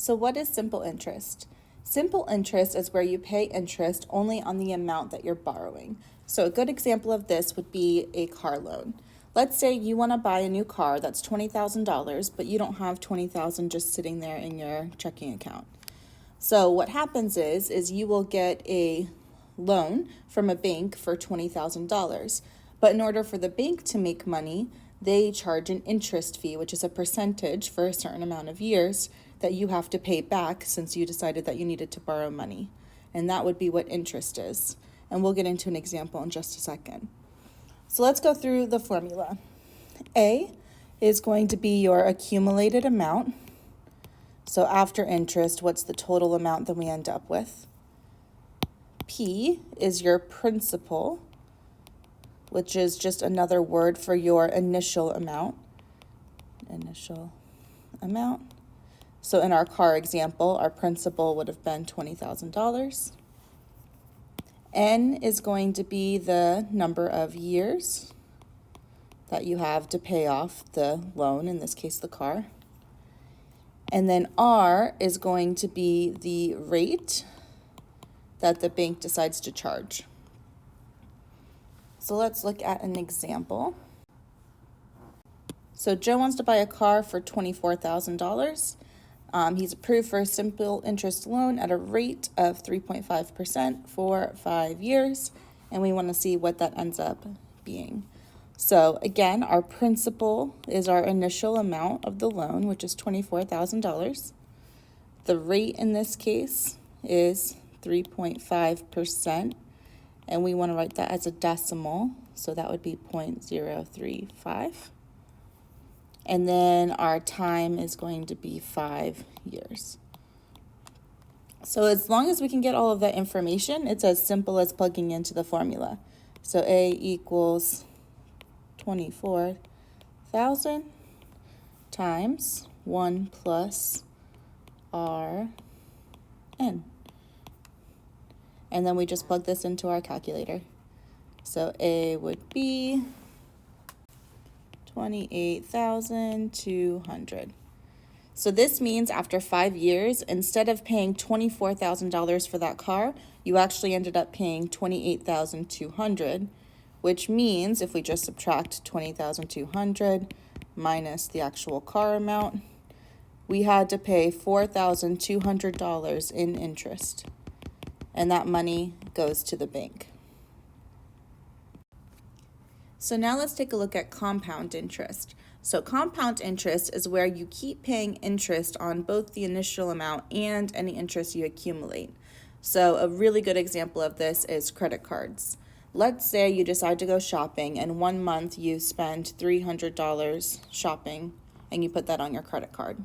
So what is simple interest? Simple interest is where you pay interest only on the amount that you're borrowing. So a good example of this would be a car loan. Let's say you want to buy a new car that's $20,000, but you don't have $20,000 just sitting there in your checking account. So what happens is you will get a loan from a bank for $20,000. But in order for the bank to make money, they charge an interest fee, which is a percentage for a certain amount of years that you have to pay back since you decided that you needed to borrow money. And that would be what interest is. And we'll get into an example in just a second. So let's go through the formula. A is going to be your accumulated amount. So after interest, what's the total amount that we end up with? P is your principal, which is just another word for your initial amount. So in our car example, our principal would have been $20,000. N is going to be the number of years that you have to pay off the loan, in this case the car. And then R is going to be the rate that the bank decides to charge. So let's look at an example. So Joe wants to buy a car for $24,000. He's approved for a simple interest loan at a rate of 3.5% for 5 years, and we want to see what that ends up being. So again, our principal is our initial amount of the loan, which is $24,000. The rate in this case is 3.5%, and we want to write that as a decimal, so that would be 0.035. And then our time is going to be 5 years. So as long as we can get all of that information, it's as simple as plugging into the formula. So A equals 24,000 times 1 plus RN. And then we just plug this into our calculator. So A would be 28,200. So this means after 5 years, instead of paying $24,000 for that car, you actually ended up paying $28,200, which means if we just subtract $20,200 minus the actual car amount, we had to pay $4,200 in interest. And that money goes to the bank. So now let's take a look at compound interest. So compound interest is where you keep paying interest on both the initial amount and any interest you accumulate. So a really good example of this is credit cards. Let's say you decide to go shopping and 1 month you spend $300 shopping and you put that on your credit card.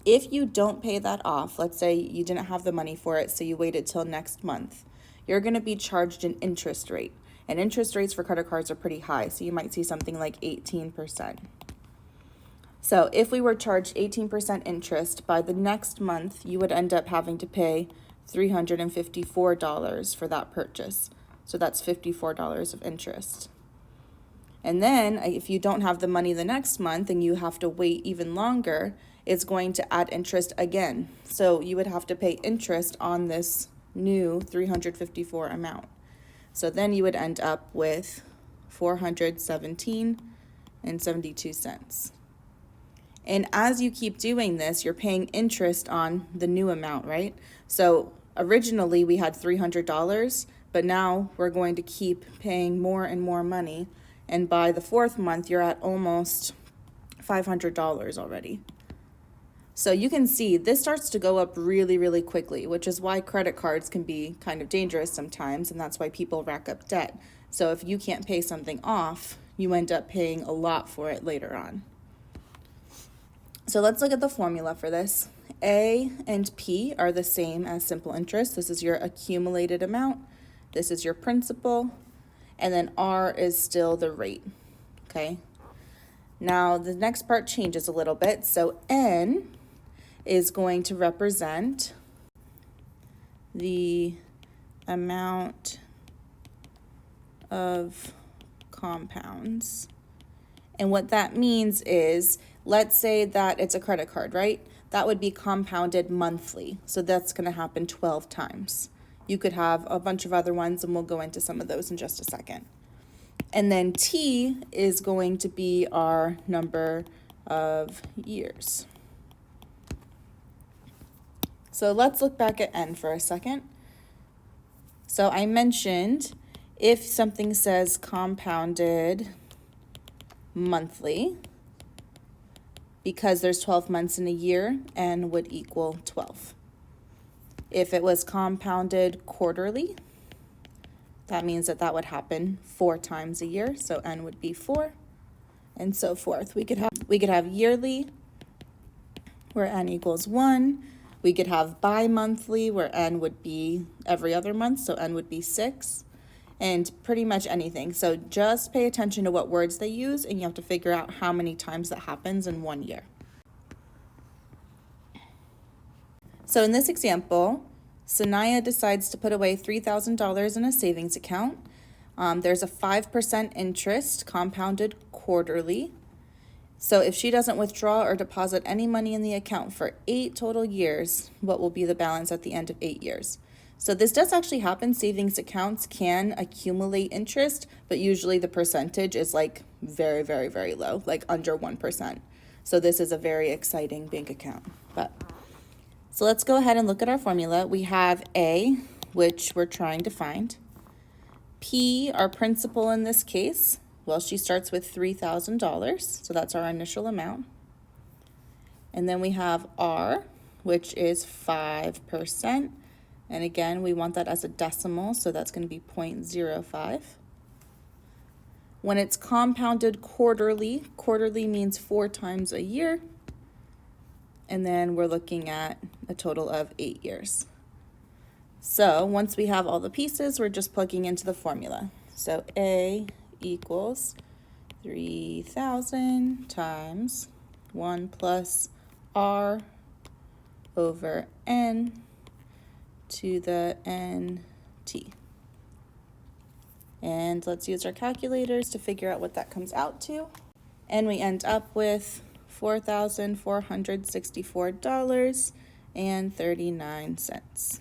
If you don't pay that off, let's say you didn't have the money for it, so you waited till next month, you're going to be charged an interest rate. And interest rates for credit cards are pretty high, so you might see something like 18%. So if we were charged 18% interest, by the next month, you would end up having to pay $354 for that purchase. So that's $54 of interest. And then if you don't have the money the next month and you have to wait even longer, it's going to add interest again. So you would have to pay interest on this new $354 amount. So then you would end up with $417.72. And as you keep doing this, you're paying interest on the new amount, right? So originally we had $300, but now we're going to keep paying more and more money. And by the 4th month, you're at almost $500 already. So you can see this starts to go up really, really quickly, which is why credit cards can be kind of dangerous sometimes, and that's why people rack up debt. So if you can't pay something off, you end up paying a lot for it later on. So let's look at the formula for this. A and P are the same as simple interest. This is your accumulated amount. This is your principal. And then R is still the rate, okay? Now the next part changes a little bit. So N is going to represent the amount of compounds. And what that means is, let's say that it's a credit card, right? that would be compounded monthly. So that's going to happen 12 times. You could have a bunch of other ones, and we'll go into some of those in just a second. And then T is going to be our number of years. So let's look back at N for a second. So I mentioned if something says compounded monthly, because there's 12 months in a year, N would equal 12. If it was compounded quarterly, that means that would happen 4 times a year, so N would be 4, and so forth. We could have yearly, where N equals 1. We could have bi-monthly, where N would be every other month, so N would be 6, and pretty much anything. So just pay attention to what words they use, and you have to figure out how many times that happens in 1 year. So in this example, Sanaya decides to put away $3,000 in a savings account. There's a 5% interest compounded quarterly. So if she doesn't withdraw or deposit any money in the account for 8 total years, what will be the balance at the end of 8 years? So this does actually happen. Savings accounts can accumulate interest, but usually the percentage is like very, very, very low, like under 1%. So this is a very exciting bank account. So let's go ahead and look at our formula. We have A, which we're trying to find. P, our principal in this case, well, she starts with $3,000, so that's our initial amount. And then we have R, which is 5%. And again, we want that as a decimal, so that's going to be 0.05. When it's compounded quarterly, quarterly means 4 times a year. And then we're looking at a total of 8 years. So once we have all the pieces, we're just plugging into the formula. So A equals 3,000 times 1 plus R over N to the NT. And let's use our calculators to figure out what that comes out to. And we end up with $4,464.39.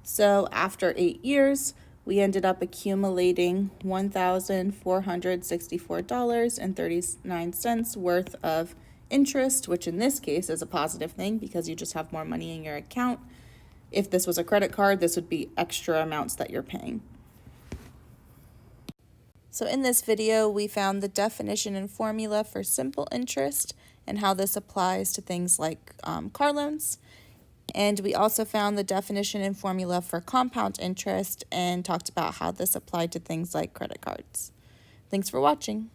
So after 8 years, we ended up accumulating $1,464.39 worth of interest, which in this case is a positive thing because you just have more money in your account. If this was a credit card, this would be extra amounts that you're paying. So in this video, we found the definition and formula for simple interest and how this applies to things like car loans. And we also found the definition and formula for compound interest and talked about how this applied to things like credit cards. Thanks for watching.